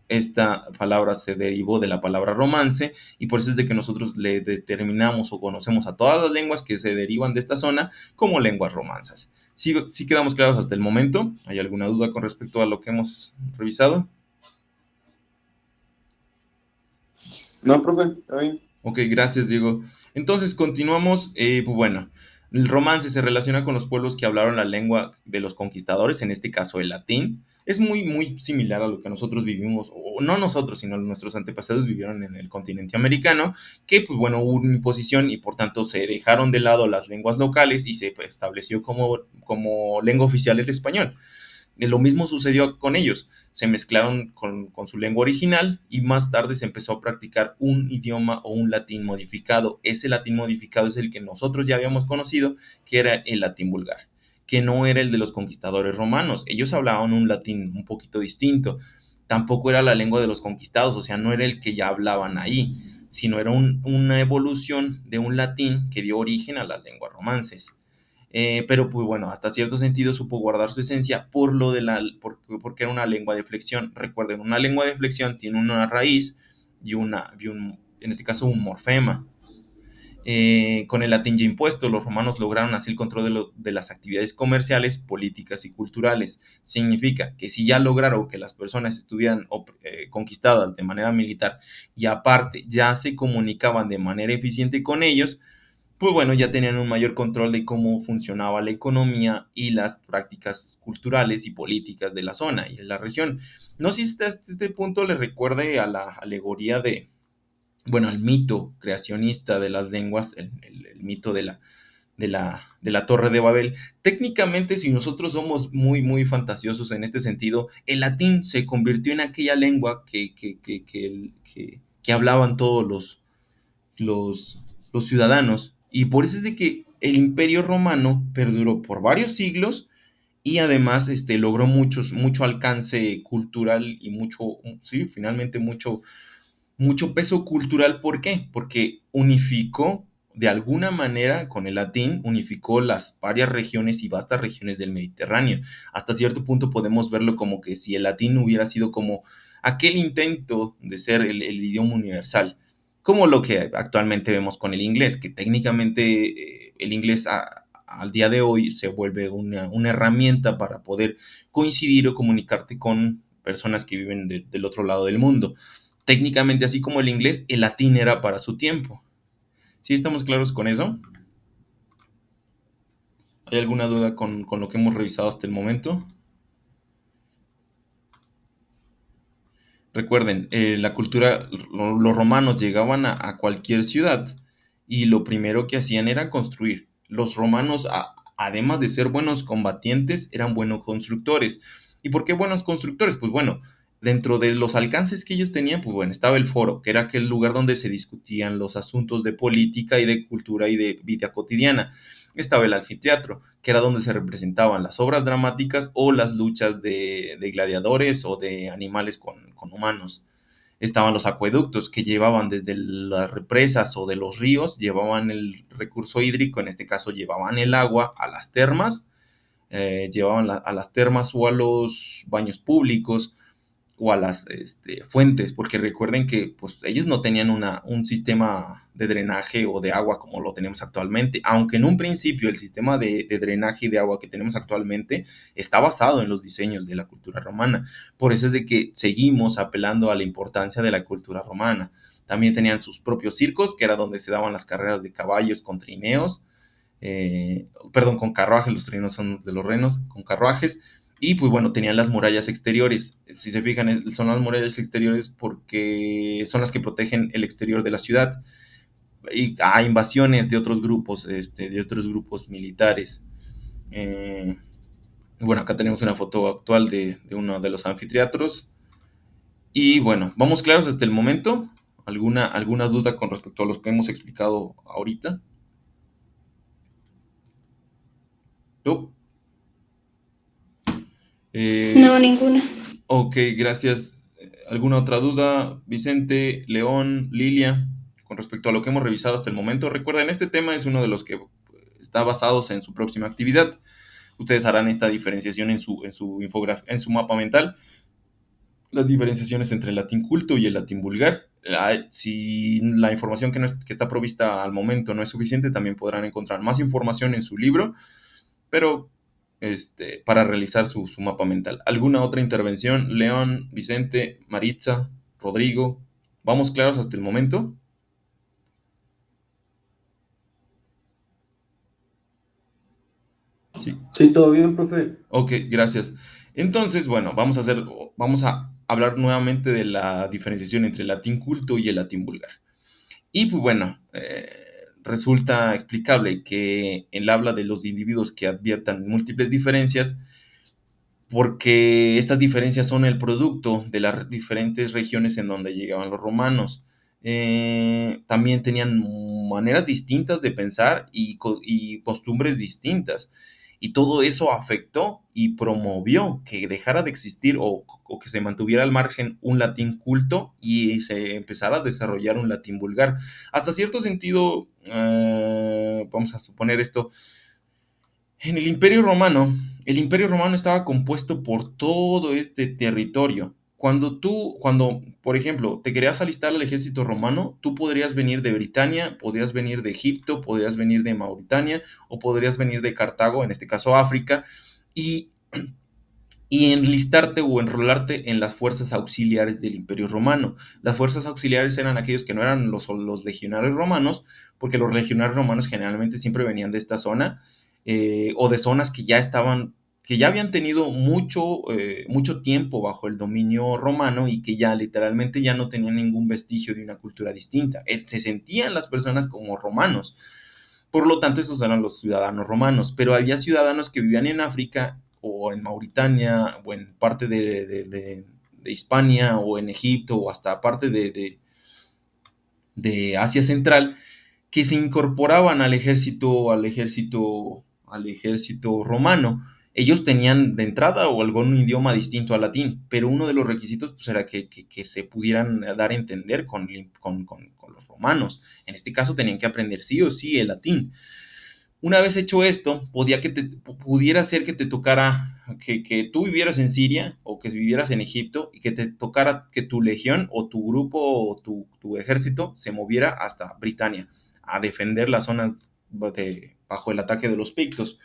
esta palabra se derivó de la palabra romance y por eso es de que nosotros le determinamos o conocemos a todas las lenguas que se derivan de esta zona como lenguas romanzas. ¿Sí quedamos claros hasta el momento? ¿Hay alguna duda con respecto a lo que hemos revisado? No, profe, está bien. Ok, gracias, Diego. Entonces, continuamos. Pues bueno, el romance se relaciona con los pueblos que hablaron la lengua de los conquistadores, en este caso el latín. Es muy similar a lo que nosotros vivimos, o no nosotros, sino nuestros antepasados vivieron en el continente americano, que pues bueno, hubo una imposición y por tanto se dejaron de lado las lenguas locales y se pues, estableció como lengua oficial el español. Lo mismo sucedió con ellos, se mezclaron con su lengua original y más tarde se empezó a practicar un idioma o un latín modificado. Ese latín modificado es el que nosotros ya habíamos conocido, que era el latín vulgar, que no era el de los conquistadores romanos. Ellos hablaban un latín un poquito distinto. Tampoco era la lengua de los conquistados, o sea, no era el que ya hablaban ahí, sino era una evolución de un latín que dio origen a las lenguas romances. Pero pues bueno, hasta cierto sentido supo guardar su esencia porque era una lengua de flexión. Recuerden, una lengua de flexión tiene una raíz en este caso un morfema. Con el latín ya impuesto, los romanos lograron así el control de las actividades comerciales, políticas y culturales. Significa que si ya lograron que las personas estuvieran conquistadas de manera militar y aparte ya se comunicaban de manera eficiente con ellos, pues bueno, ya tenían un mayor control de cómo funcionaba la economía y las prácticas culturales y políticas de la zona y de la región. No sé si hasta este punto le recuerde a la alegoría bueno, al mito creacionista de las lenguas, el mito de la Torre de Babel. Técnicamente, si nosotros somos muy fantasiosos en este sentido, el latín se convirtió en aquella lengua que hablaban todos los ciudadanos. Y por eso es de que el Imperio Romano perduró por varios siglos y además logró mucho alcance cultural y sí, finalmente mucho peso cultural. ¿Por qué? Porque unificó, de alguna manera, con el latín, unificó las varias regiones y vastas regiones del Mediterráneo. Hasta cierto punto podemos verlo como que si el latín hubiera sido como aquel intento de ser el idioma universal, como lo que actualmente vemos con el inglés, que técnicamente el inglés al día de hoy se vuelve una herramienta para poder coincidir o comunicarte con personas que viven del otro lado del mundo. Técnicamente, así como el inglés, el latín era para su tiempo. ¿Sí estamos claros con eso? ¿Hay alguna duda con lo que hemos revisado hasta el momento? Recuerden, la cultura, los romanos llegaban a cualquier ciudad y lo primero que hacían era construir. Los romanos, además de ser buenos combatientes, eran buenos constructores. ¿Y por qué buenos constructores? Pues bueno, dentro de los alcances que ellos tenían, pues bueno, estaba el foro, que era aquel lugar donde se discutían los asuntos de política y de cultura y de vida cotidiana. Estaba el anfiteatro, que era donde se representaban las obras dramáticas o las luchas de gladiadores o de animales con humanos. Estaban los acueductos, que llevaban desde las represas o de los ríos, llevaban el recurso hídrico, en este caso llevaban el agua a las termas, llevaban a las termas o a los baños públicos o a las fuentes, porque recuerden que pues, ellos no tenían un sistema de drenaje o de agua como lo tenemos actualmente, aunque en un principio el sistema de drenaje y de agua que tenemos actualmente está basado en los diseños de la cultura romana. Por eso es de que seguimos apelando a la importancia de la cultura romana. También tenían sus propios circos, que era donde se daban las carreras de caballos con trineos, perdón, con carruajes, los trineos son de los renos, con carruajes. Y pues bueno, tenían las murallas exteriores. Si se fijan, son las murallas exteriores porque son las que protegen el exterior de la ciudad. Y a invasiones de otros grupos militares. Bueno, acá tenemos una foto actual de uno de los anfiteatros. Y bueno, vamos claros hasta el momento. ¿Alguna duda con respecto a lo que hemos explicado ahorita? No. No, ninguna. Ok, gracias. ¿Alguna otra duda, Vicente, León, Lilia, con respecto a lo que hemos revisado hasta el momento? Recuerden, este tema es uno de los que está basados en su próxima actividad. Ustedes harán esta diferenciación en su mapa mental, las diferenciaciones entre el latín culto y el latín vulgar. Si la información que está provista al momento no es suficiente, también podrán encontrar más información en su libro, pero para realizar su mapa mental. ¿Alguna otra intervención? León, Vicente, Maritza, Rodrigo. ¿Vamos claros hasta el momento? Sí. Sí, todo bien, profe. Ok, gracias. Entonces, bueno, vamos a hablar nuevamente de la diferenciación entre el latín culto y el latín vulgar. Y pues bueno, resulta explicable que él habla de los individuos que adviertan múltiples diferencias porque estas diferencias son el producto de las diferentes regiones en donde llegaban los romanos. También tenían maneras distintas de pensar y costumbres distintas. Y todo eso afectó y promovió que dejara de existir o que se mantuviera al margen un latín culto y se empezara a desarrollar un latín vulgar. Hasta cierto sentido, vamos a suponer esto, en el Imperio Romano estaba compuesto por todo este territorio. Cuando, por ejemplo, te querías alistar al ejército romano, tú podrías venir de Britania, podrías venir de Egipto, podrías venir de Mauritania o podrías venir de Cartago, en este caso África, y, y enlistarte o enrolarte en las fuerzas auxiliares del Imperio Romano. Las fuerzas auxiliares eran aquellos que no eran los legionarios romanos, porque los legionarios romanos generalmente siempre venían de esta zona o de zonas que ya habían tenido mucho tiempo bajo el dominio romano y que ya literalmente ya no tenían ningún vestigio de una cultura distinta. Se sentían las personas como romanos. Por lo tanto, esos eran los ciudadanos romanos, pero había ciudadanos que vivían en África o en Mauritania o en parte de Hispania o en Egipto o hasta parte de Asia Central que se incorporaban al ejército romano ellos tenían de entrada o algún idioma distinto al latín, pero uno de los requisitos pues, era que se pudieran dar a entender con los romanos. En este caso tenían que aprender sí o sí el latín. Una vez hecho esto, pudiera ser que te tocara que tú vivieras en Siria o que vivieras en Egipto y que te tocara que tu legión o tu grupo o tu ejército se moviera hasta Britania a defender las zonas bajo el ataque de los pictos.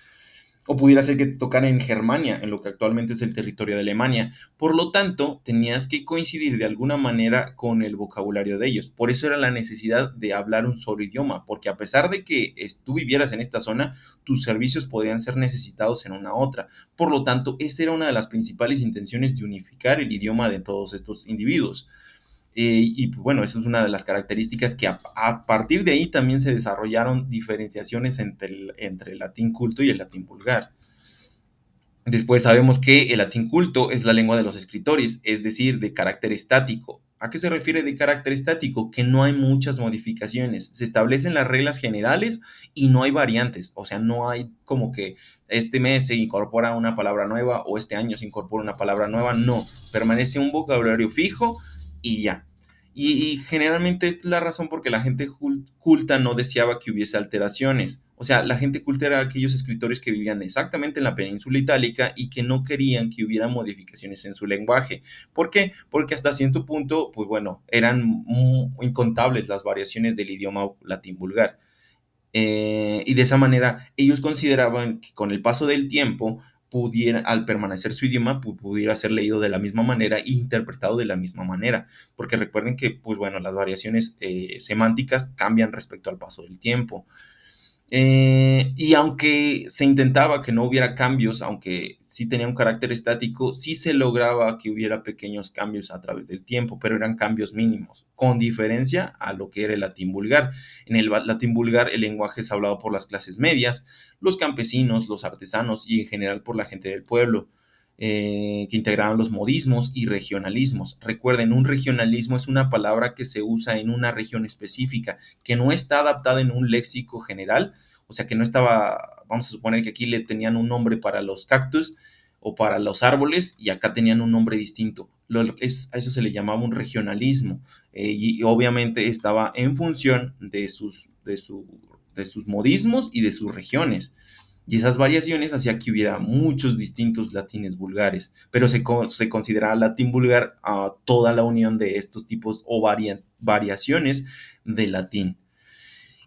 O pudiera ser que te tocara en Germania, en lo que actualmente es el territorio de Alemania. Por lo tanto, tenías que coincidir de alguna manera con el vocabulario de ellos. Por eso era la necesidad de hablar un solo idioma, porque a pesar de que tú vivieras en esta zona, tus servicios podrían ser necesitados en una otra. Por lo tanto, esa era una de las principales intenciones de unificar el idioma de todos estos individuos. Y pues, bueno, esa es una de las características que a partir de ahí también se desarrollaron diferenciaciones entre el latín culto y el latín vulgar. Después sabemos que el latín culto es la lengua de los escritores, es decir, de carácter estático. ¿A qué se refiere de carácter estático? Que no hay muchas modificaciones. Se establecen las reglas generales y no hay variantes. O sea, no hay como que este mes se incorpora una palabra nueva o este año se incorpora una palabra nueva. No, permanece un vocabulario fijo y ya. Y generalmente esta es la razón porque la gente culta no deseaba que hubiese alteraciones. O sea, la gente culta era aquellos escritores que vivían exactamente en la península itálica y que no querían que hubiera modificaciones en su lenguaje. ¿Por qué? Porque hasta cierto punto, pues bueno, eran incontables las variaciones del idioma latín vulgar. Y de esa manera ellos consideraban que con el paso del tiempo al permanecer su idioma, pudiera ser leído de la misma manera e interpretado de la misma manera. Porque recuerden que, pues bueno, las variaciones semánticas cambian respecto al paso del tiempo. Y aunque se intentaba que no hubiera cambios, aunque sí tenía un carácter estático, sí se lograba que hubiera pequeños cambios a través del tiempo, pero eran cambios mínimos, con diferencia a lo que era el latín vulgar. En el latín vulgar el lenguaje es hablado por las clases medias, los campesinos, los artesanos y en general por la gente del pueblo. Que integraban los modismos y regionalismos. Recuerden, un regionalismo es una palabra que se usa en una región específica, que no está adaptada en un léxico general, o sea que no estaba, vamos a suponer que aquí le tenían un nombre para los cactus o para los árboles y acá tenían un nombre distinto. A eso se le llamaba un regionalismo y obviamente estaba en función de sus modismos y de sus regiones. Y esas variaciones hacía que hubiera muchos distintos latines vulgares, pero se considera latín vulgar a toda la unión de estos tipos o variaciones de latín.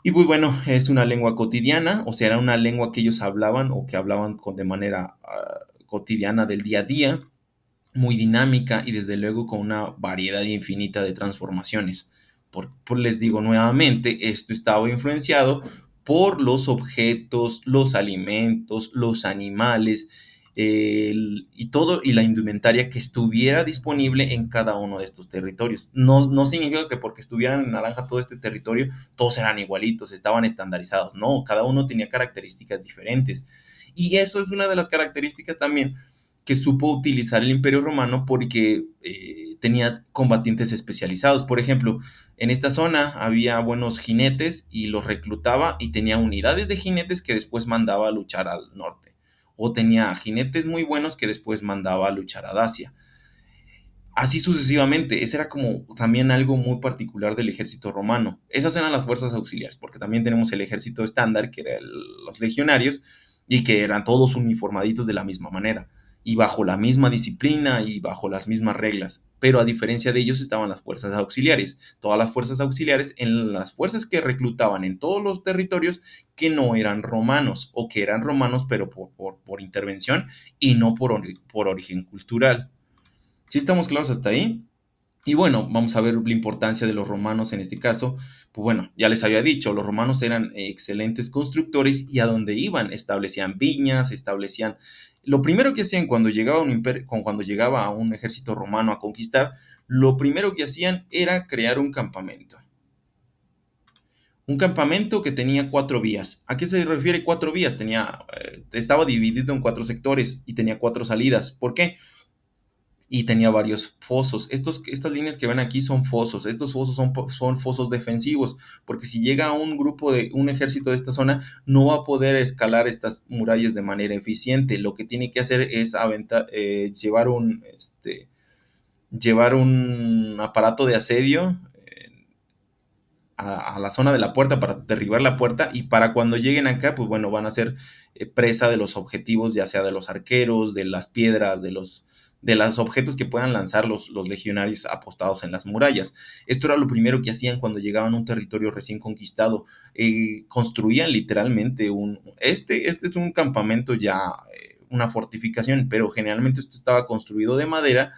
Y pues bueno, es una lengua cotidiana, o sea, era una lengua que ellos hablaban o que hablaban de manera cotidiana del día a día, muy dinámica y desde luego con una variedad infinita de transformaciones. Les digo nuevamente, esto estaba influenciado por los objetos, los alimentos, los animales y todo y la indumentaria que estuviera disponible en cada uno de estos territorios. No significa que porque estuvieran en naranja todo este territorio, todos eran igualitos, estaban estandarizados. No, cada uno tenía características diferentes. Y eso es una de las características también que supo utilizar el Imperio Romano porque tenía combatientes especializados. Por ejemplo, en esta zona había buenos jinetes y los reclutaba y tenía unidades de jinetes que después mandaba a luchar al norte. O tenía jinetes muy buenos que después mandaba a luchar a Dacia. Así sucesivamente, ese era como también algo muy particular del ejército romano. Esas eran las fuerzas auxiliares, porque también tenemos el ejército estándar, que eran los legionarios, y que eran todos uniformaditos de la misma manera, y bajo la misma disciplina y bajo las mismas reglas. Pero a diferencia de ellos estaban las fuerzas auxiliares. Todas las fuerzas auxiliares en las fuerzas que reclutaban en todos los territorios que no eran romanos, o que eran romanos pero por intervención y no por origen cultural. ¿Sí estamos claros hasta ahí? Y bueno, vamos a ver la importancia de los romanos en este caso. Pues bueno, ya les había dicho, los romanos eran excelentes constructores y a donde iban establecían viñas, establecían... Lo primero que hacían cuando llegaba a un ejército romano a conquistar, lo primero que hacían era crear un campamento. Un campamento que tenía 4 vías. ¿A qué se refiere 4 vías? Estaba dividido en 4 sectores y tenía 4 salidas. ¿Por qué? y tenía varios fosos. Estas líneas que ven aquí son fosos. Estos fosos son fosos defensivos, porque si llega un un ejército de esta zona, no va a poder escalar estas murallas de manera eficiente. Lo que tiene que hacer es llevar un aparato de asedio a la zona de la puerta para derribar la puerta, y para cuando lleguen acá, pues bueno, van a ser presa de los objetivos, ya sea de los arqueros, de las piedras, de los objetos que puedan lanzar los legionarios apostados en las murallas. Esto era lo primero que hacían cuando llegaban a un territorio recién conquistado. Construían literalmente este es un campamento ya, una fortificación, pero generalmente esto estaba construido de madera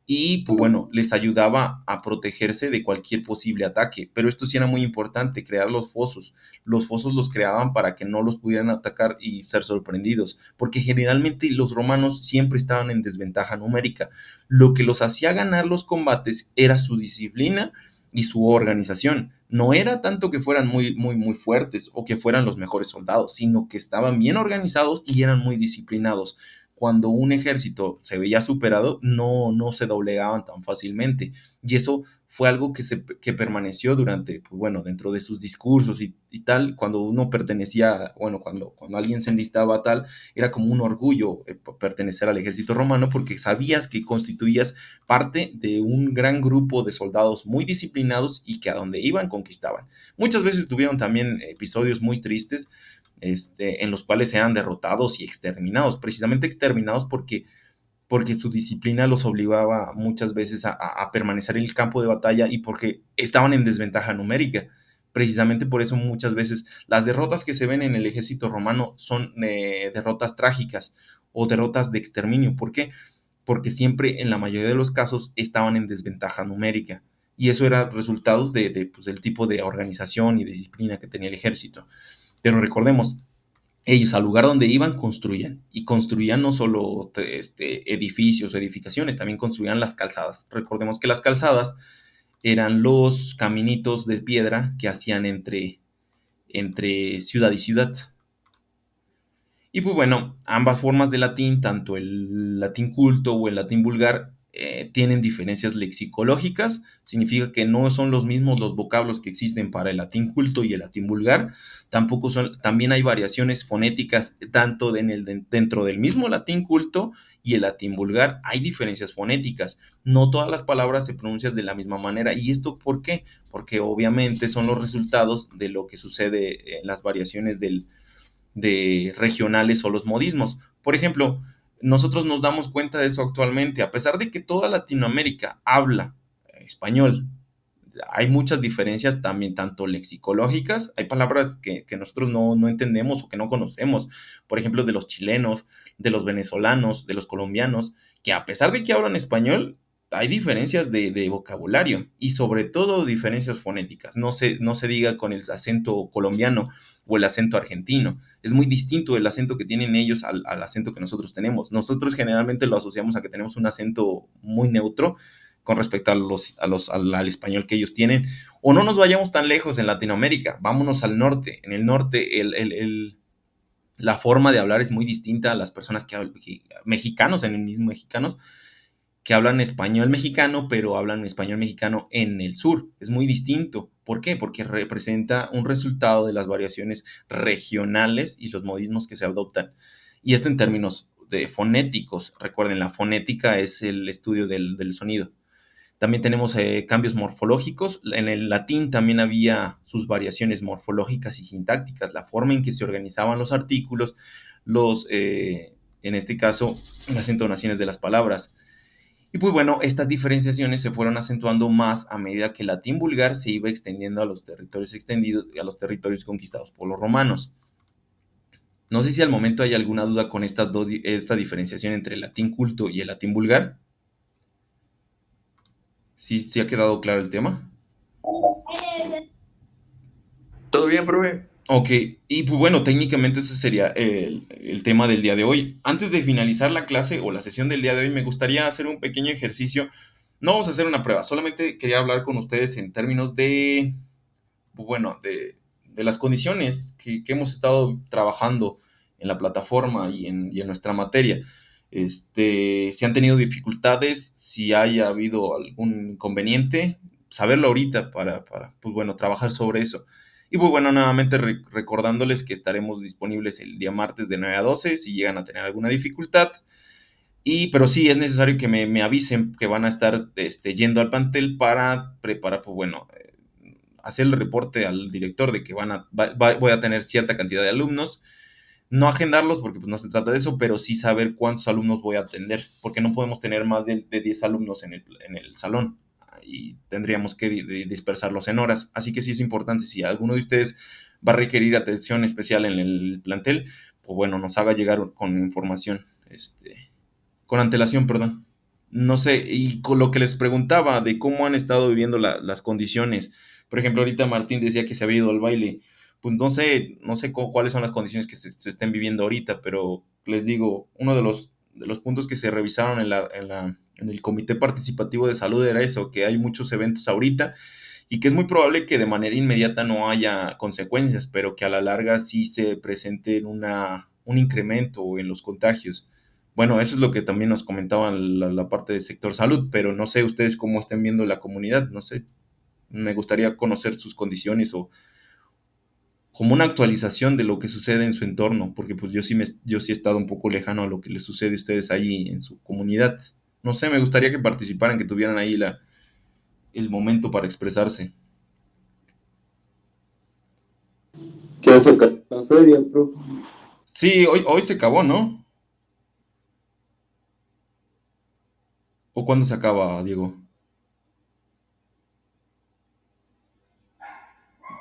y pues bueno, les ayudaba a protegerse de cualquier posible ataque. Pero esto sí era muy importante, crear los fosos. Los fosos los creaban para que no los pudieran atacar y ser sorprendidos, porque generalmente los romanos siempre estaban en desventaja numérica. Lo que los hacía ganar los combates era su disciplina y su organización. No era tanto que fueran muy fuertes o que fueran los mejores soldados, sino que estaban bien organizados y eran muy disciplinados. Cuando un ejército se veía superado, no se doblegaban tan fácilmente. Y eso fue algo que permaneció durante, pues bueno, dentro de sus discursos y tal. Cuando uno pertenecía, bueno, cuando alguien se enlistaba tal, era como un orgullo pertenecer al ejército romano, porque sabías que constituías parte de un gran grupo de soldados muy disciplinados y que a donde iban conquistaban. Muchas veces tuvieron también episodios muy tristes, en los cuales eran derrotados y exterminados, precisamente exterminados porque su disciplina los obligaba muchas veces a permanecer en el campo de batalla y porque estaban en desventaja numérica. Precisamente por eso muchas veces las derrotas que se ven en el ejército romano son derrotas trágicas o derrotas de exterminio. ¿Por qué? Porque siempre en la mayoría de los casos estaban en desventaja numérica. Y eso era resultado pues, del tipo de organización y disciplina que tenía el ejército. Pero recordemos, ellos al lugar donde iban construían, y construían no solo edificios o edificaciones, también construían las calzadas. Recordemos que las calzadas eran los caminitos de piedra que hacían entre ciudad y ciudad. Y pues bueno, ambas formas de latín, tanto el latín culto o el latín vulgar, tienen diferencias lexicológicas. Significa que no son los mismos los vocablos que existen para el latín culto y el latín vulgar. También hay variaciones fonéticas tanto dentro del mismo latín culto y el latín vulgar. Hay diferencias fonéticas. No todas las palabras se pronuncian de la misma manera. ¿Y esto por qué? Porque obviamente son los resultados de lo que sucede en las variaciones de regionales o los modismos. Por ejemplo, nosotros nos damos cuenta de eso actualmente, a pesar de que toda Latinoamérica habla español. Hay muchas diferencias también, tanto lexicológicas, hay palabras que nosotros no entendemos o que no conocemos, por ejemplo, de los chilenos, de los venezolanos, de los colombianos, que a pesar de que hablan español, hay diferencias de vocabulario y sobre todo diferencias fonéticas. No se diga con el acento colombiano o el acento argentino. Es muy distinto el acento que tienen ellos al acento que nosotros tenemos. Nosotros generalmente lo asociamos a que tenemos un acento muy neutro con respecto al español que ellos tienen. O no nos vayamos tan lejos en Latinoamérica, vámonos al norte. En el norte la forma de hablar es muy distinta a las personas mexicanos, en el mismo mexicanos, que hablan español mexicano, pero hablan español mexicano en el sur. Es muy distinto. ¿Por qué? Porque representa un resultado de las variaciones regionales y los modismos que se adoptan. Y esto en términos de fonéticos. Recuerden, la fonética es el estudio del sonido. También tenemos cambios morfológicos. En el latín también había sus variaciones morfológicas y sintácticas, la forma en que se organizaban los artículos, en este caso, las entonaciones de las palabras. Y pues bueno, estas diferenciaciones se fueron acentuando más a medida que el latín vulgar se iba extendiendo a los territorios extendidos y a los territorios conquistados por los romanos. No sé si al momento hay alguna duda con esta diferenciación entre el latín culto y el latín vulgar. ¿Sí ha quedado claro el tema? ¿Todo bien, profe? Ok, y pues bueno, técnicamente ese sería el tema del día de hoy. Antes de finalizar la clase o la sesión del día de hoy, me gustaría hacer un pequeño ejercicio. No vamos a hacer una prueba, solamente quería hablar con ustedes en términos de las condiciones que hemos estado trabajando en la plataforma y en nuestra materia. Si han tenido dificultades, si haya habido algún inconveniente, saberlo ahorita para pues bueno, trabajar sobre eso. Y pues bueno, nuevamente recordándoles que estaremos disponibles el día martes de 9 a 12 si llegan a tener alguna dificultad. Pero sí es necesario que me avisen que van a estar yendo al plantel para preparar, pues bueno, hacer el reporte al director de que voy a tener cierta cantidad de alumnos. No agendarlos porque pues, no se trata de eso, pero sí saber cuántos alumnos voy a atender, porque no podemos tener más de 10 alumnos en el salón y tendríamos que dispersarlos en horas. Así que sí es importante, si alguno de ustedes va a requerir atención especial en el plantel, pues bueno, nos haga llegar con información, con antelación, perdón. No sé, y con lo que les preguntaba de cómo han estado viviendo las condiciones. Por ejemplo, ahorita Martín decía que se había ido al baile. Pues no sé cuáles son las condiciones que se estén viviendo ahorita, pero les digo, uno de los puntos que se revisaron en el Comité Participativo de Salud era eso, que hay muchos eventos ahorita y que es muy probable que de manera inmediata no haya consecuencias, pero que a la larga sí se presente un incremento en los contagios. Bueno, eso es lo que también nos comentaban la parte del sector salud, pero no sé ustedes cómo estén viendo la comunidad, no sé, me gustaría conocer sus condiciones o como una actualización de lo que sucede en su entorno, porque pues yo sí he estado un poco lejano a lo que les sucede a ustedes ahí en su comunidad. No sé, me gustaría que participaran, que tuvieran ahí el momento para expresarse. ¿Qué hace la feria, profe? Sí, hoy se acabó, ¿no? ¿O cuándo se acaba, Diego?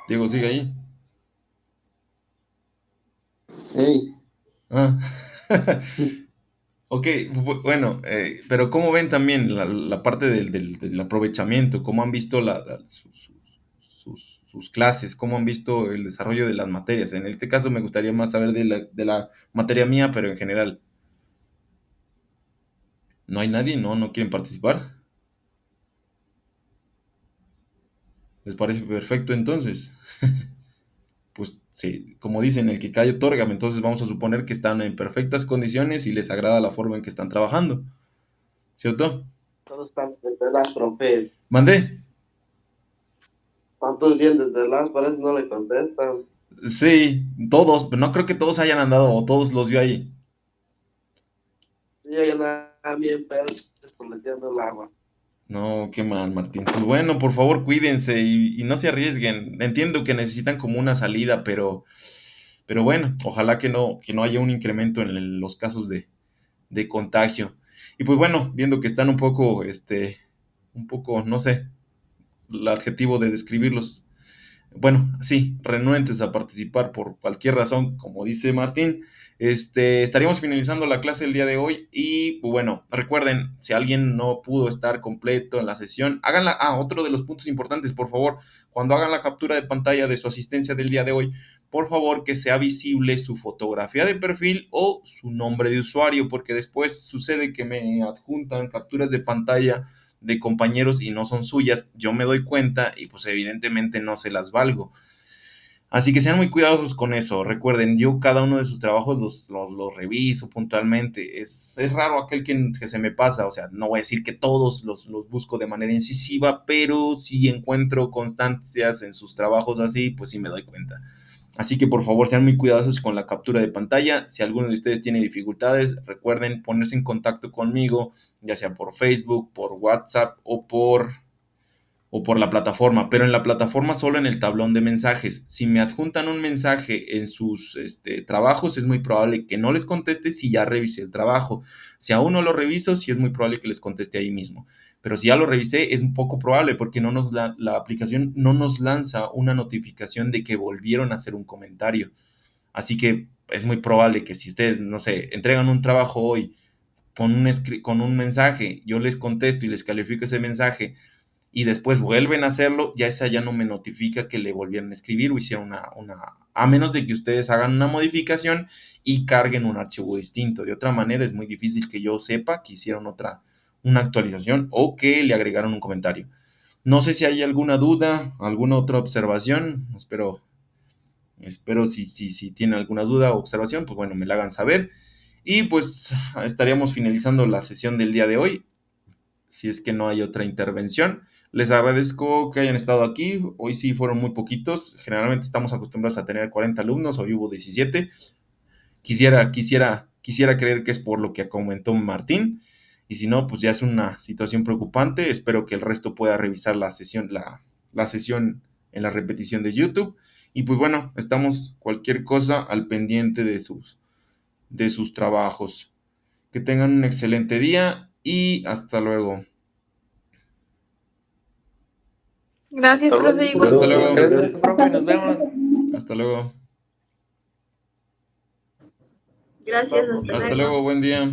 Diego, sigue ahí. Hey, Ah. Ok, bueno, pero ¿cómo ven también la parte del aprovechamiento? ¿Cómo han visto sus clases? ¿Cómo han visto el desarrollo de las materias? En este caso me gustaría más saber de la materia mía, pero en general. ¿No hay nadie? ¿No quieren participar? ¿Les parece perfecto entonces? Pues sí, como dicen, el que cae otorga, entonces vamos a suponer que están en perfectas condiciones y les agrada la forma en que están trabajando, ¿cierto? Todos están desde las, profe. ¿Mandé? ¿Cuántos bien desde las? Parece no le contestan. Sí, todos, pero no creo que todos hayan andado o todos los vio ahí. Y ya nada bien, pero desperdiciando el agua. No, qué mal, Martín. Pues bueno, por favor, cuídense y no se arriesguen. Entiendo que necesitan como una salida, pero bueno, ojalá que no haya un incremento en los casos de contagio. Y pues bueno, viendo que están un poco, no sé, el adjetivo de describirlos, bueno, sí, renuentes a participar por cualquier razón, como dice Martín, estaríamos finalizando la clase el día de hoy y pues bueno, recuerden, si alguien no pudo estar completo en la sesión, háganla, otro de los puntos importantes, por favor, cuando hagan la captura de pantalla de su asistencia del día de hoy, por favor que sea visible su fotografía de perfil o su nombre de usuario, porque después sucede que me adjuntan capturas de pantalla de compañeros y no son suyas, yo me doy cuenta y pues evidentemente no se las valgo. Así que sean muy cuidadosos con eso. Recuerden, yo cada uno de sus trabajos los reviso puntualmente. Es raro aquel que se me pasa. O sea, no voy a decir que todos los busco de manera incisiva, pero si encuentro constancias en sus trabajos así, pues sí me doy cuenta. Así que por favor sean muy cuidadosos con la captura de pantalla. Si alguno de ustedes tiene dificultades, recuerden ponerse en contacto conmigo, ya sea por Facebook, por WhatsApp o por la plataforma, pero en la plataforma solo en el tablón de mensajes. Si me adjuntan un mensaje en sus trabajos, es muy probable que no les conteste si ya revisé el trabajo. Si aún no lo reviso, sí es muy probable que les conteste ahí mismo. Pero si ya lo revisé, es un poco probable porque la aplicación no nos lanza una notificación de que volvieron a hacer un comentario. Así que es muy probable que si ustedes, no sé, entregan un trabajo hoy con un mensaje, yo les contesto y les califico ese mensaje y después vuelven a hacerlo, ya esa ya no me notifica que le volvieron a escribir o hicieron a menos de que ustedes hagan una modificación y carguen un archivo distinto. De otra manera es muy difícil que yo sepa que hicieron una actualización o que le agregaron un comentario. No sé si hay alguna duda, alguna otra observación, espero si tienen alguna duda o observación, pues bueno, me la hagan saber. Y pues estaríamos finalizando la sesión del día de hoy, si es que no hay otra intervención. Les agradezco que hayan estado aquí. Hoy sí fueron muy poquitos. Generalmente estamos acostumbrados a tener 40 alumnos, hoy hubo 17. Quisiera creer que es por lo que comentó Martín. Y si no, pues ya es una situación preocupante. Espero que el resto pueda revisar la sesión en la repetición de YouTube. Y pues bueno, estamos cualquier cosa al pendiente de sus trabajos. Que tengan un excelente día y hasta luego. Gracias, Hasta profe. luego. Hasta luego. Gracias, profe. Nos vemos. Hasta luego. Gracias, Hasta luego, buen día.